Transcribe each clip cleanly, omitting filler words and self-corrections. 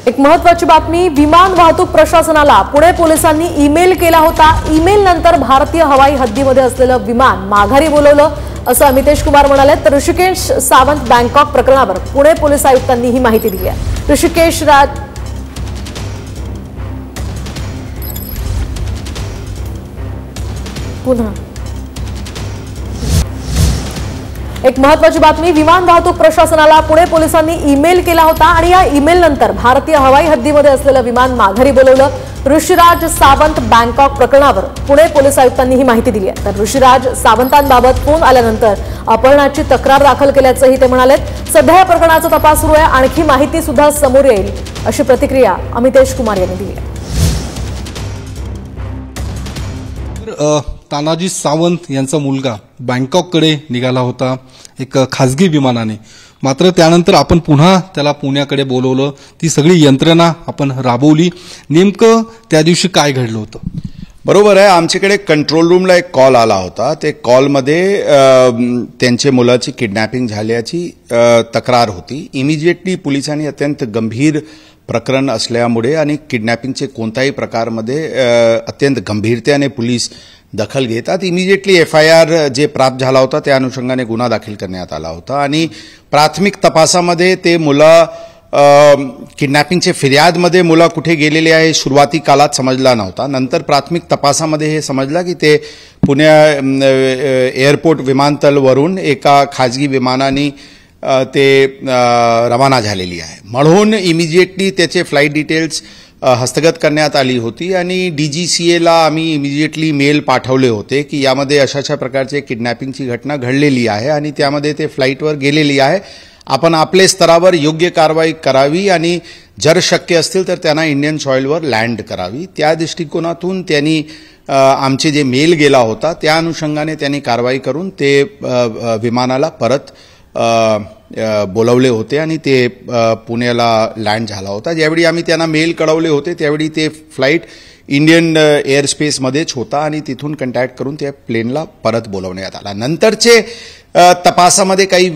एक महत्त्वाची बातमी, विमान वाहतूक प्रशासनाला पुणे पोलिसांनी ईमेल केला होता। ईमेल नंतर भारतीय हवाई हद्दीमध्ये असलेलं विमान माघारी बोलवलं असं अमितेश कुमार म्हणाले। तर ऋषिकेश सावंत बँकॉक प्रकरणावर पुणे पोलीस आयुक्तांनी ही माहिती दिली आहे। ऋषिकेश राज पुन्हा एक महत्त्वाची बातमी, विमान वाहतूक प्रशासनाला पुणे पोलिसांनी ईमेल केला होता आणि या ईमेल नंतर भारतीय हवाई हद्दीमध्ये असलेलं विमान माघारी बोलवलं। ऋषिराज सावंत बँकॉक प्रकरणावर पुणे पोलीस आयुक्तांनी ही माहिती दिली आहे। तर ऋषिराज सावंतांबाबत फोन आल्यानंतर अपहरणाची तक्रार दाखल केल्याचंही ते म्हणाले। सध्या या प्रकरणाचा तपास सुरू आहे, आणखी माहिती सुद्धा समोर येईल अशी प्रतिक्रिया अमितेश कुमार यांनी दिली आहे। तानाजी सावंत यांचा मुलगा बँकॉककडे निघाला होता एक खासगी विमानाने, मात्र त्यानंतर आपण पुन्हा त्याला पुण्याकडे बोलवलं, ती सगळी यंत्रणा आपण राबवली। नेमकं त्या दिवशी काय घडलं होतं? बरोबर आहे, आमच्याकडे कंट्रोल रूमला एक कॉल आला होता। ते कॉलमध्ये त्यांच्या मुलाची किडनॅपिंग झाल्याची तक्रार होती। इमिजिएटली पोलिसांनी अत्यंत गंभीर प्रकरण असल्यामुळे आणि किडनॅपिंगचे कोणत्याही प्रकारमध्ये अत्यंत गंभीरतेने पोलीस दखल घेतात। इमिजिएटली FIR जे प्राप्त झाला होता त्या अनुषंगाने गुन्हा दाखल करण्यात आला होता आणि प्राथमिक तपासामध्ये ते मुलं किडनॅपिंगचे फिर्यादमध्ये मुलं कुठे गेलेले आहे सुरुवाती काळात समजला नव्हता। नंतर प्राथमिक तपासामध्ये हे समजलं की ते पुणे एअरपोर्ट विमानतळावरून एका खाजगी विमानाने ते रवाना झालेली आहे, म्हणून इमिजिएटली त्याचे फ्लाईट डिटेल्स हस्तगत करण्यात आली होती आणि DGCA आम्ही इमिजिएटली मेल पाठवले होते की यामध्ये अशाशा प्रकारचे किडनॅपिंगची घटना घडलेली आहे आणि त्यामध्ये ते फ्लाईटवर गेलेली आहे, आपण आपल्या स्तरावर योग्य कारवाई करावी आणि जर शक्य असतील तर त्यांना इंडियन सॉइलवर लँड करावी। त्या दृष्टिकोनातून त्यांनी आमचे जे मेल गेला होता त्या अनुषंगाने त्यांनी कारवाई करून ते विमानाला परत बोलवले होते आणि ते पुण्याला लँड झाला होता। ज्यावेळी आम्ही त्यांना मेल कळवले होते त्यावेळी ते फ्लाईट इंडियन एअरस्पेसमध्येच होता आणि तिथून कॉन्टॅक्ट करून त्या प्लेनला परत बोलवण्यात आला। नंतरचे तपासामध्ये काही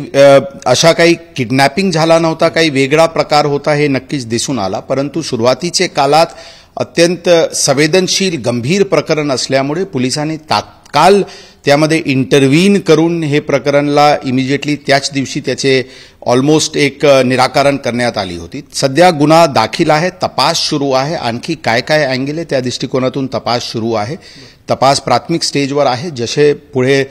अशा काही किडनॅपिंग झाला नव्हता, काही वेगळा प्रकार होता हे नक्कीच दिसून आला, परंतु सुरुवातीचे काळात अत्यंत संवेदनशील गंभीर प्रकरण असल्यामुळे पोलिसांनी तात्काळ त्यामध्ये इंटरव्हीन करून हे प्रकरणला इमिजिएटली त्याच दिवशी त्याचे ऑलमोस्ट एक निराकरण करण्यात आली होती। सध्या गुन्हा दाखल आहे, तपास सुरू आहे, आणखी काय काय अँगल आहे त्या दृष्टिकोनातून तपास सुरू आहे। तपास प्राथमिक स्टेजवर आहे, जसे पुढे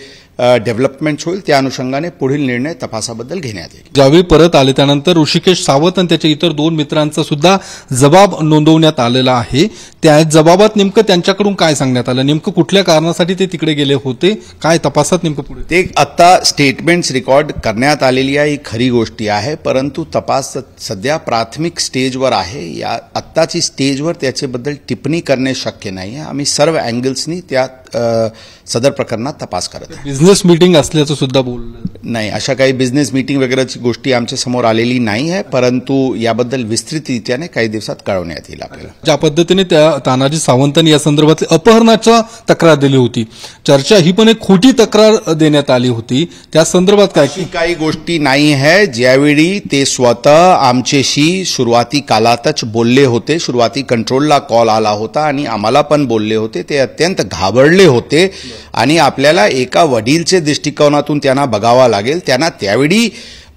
डेव्हलपमेंट होईल त्या अनुषंगाने पुढील निर्णय तपासाबद्दल घेण्यात येईल। ज्यावेळी परत आले त्यानंतर ऋषिकेश सावंत आणि त्याच्या इतर 2 मित्रांचा सुद्धा जबाब नोंदवण्यात आलेला आहे। त्या जबाबात नेमकं त्यांच्याकडून काय सांगण्यात आलं, नेमकं कुठल्या कारणासाठी ते तिकडे गेले होते, काय तपासात नेमकं पुढे ते आता स्टेटमेंट्स रेकॉर्ड करण्यात आलेली आहे, ही खरी गोष्टी आहे, परंतु तपास सध्या प्राथमिक स्टेजवर आहे। या आत्ताची स्टेजवर त्याच्याबद्दल टिप्पणी करणे शक्य नाही आहे। आम्ही सर्व अँगल्सनी त्या सदर प्रकरणात तपास करत आहे। बिझनेस मीटिंग असल्याचं सुद्धा बोललं नाही, अशा काही बिझनेस मीटिंग वगैरेची गोष्टी आमच्या समोर आलेली नाही आहे, परंतु याबद्दल विस्तृतरित्याने काही दिवसात कळवण्यात येईल आपल्याला। ज्या पद्धतीने त्या तानाजी सावंतांनी या संदर्भात अपहरणाचा तक्रार दिली होती, चर्चा ही पण एक खोटी तक्रार देण्यात आली होती, त्या संदर्भात काय काही गोष्टी नाही आहे। ज्यावेळी ते स्वतः आमच्याशी सुरुवाती काळातच बोलले होते, सुरुवाती कंट्रोलला कॉल आला होता आणि आम्हाला पण बोलले होते, ते अत्यंत घाबरले होते आणि आपल्याला एका वडीलचे दृष्टिकोनातून त्यांना बघावा लागेल। त्यांना त्यावेळी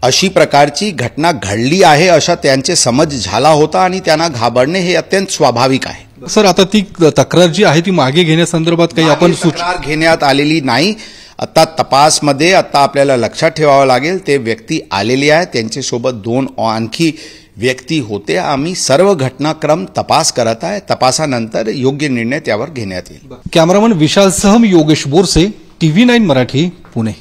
अशी प्रकारची घटना घडली आहे अशा त्यांचे समज झाला होता आणि त्यांना घाबरणे हे अत्यंत स्वाभाविक आहे। सर, आता ती तक्रार जी आहे ती मागे घेण्यासंदर्भात काही आपण तक्रार घेण्यात आलेली नाही। आता तपासमध्ये आता आपल्याला लक्षात ठेवावं लागेल, ते व्यक्ती आलेले आहेत, त्यांच्यासोबत 2 आणखी व्यक्ती होते। आम्ही सर्व घटनाक्रम तपास करत आहे, तपासानंतर योग्य निर्णय त्यावर घेण्यात येईल। कॅमेरामन विशाल सह योगेश बोरसे, TV9 मराठी, पुणे।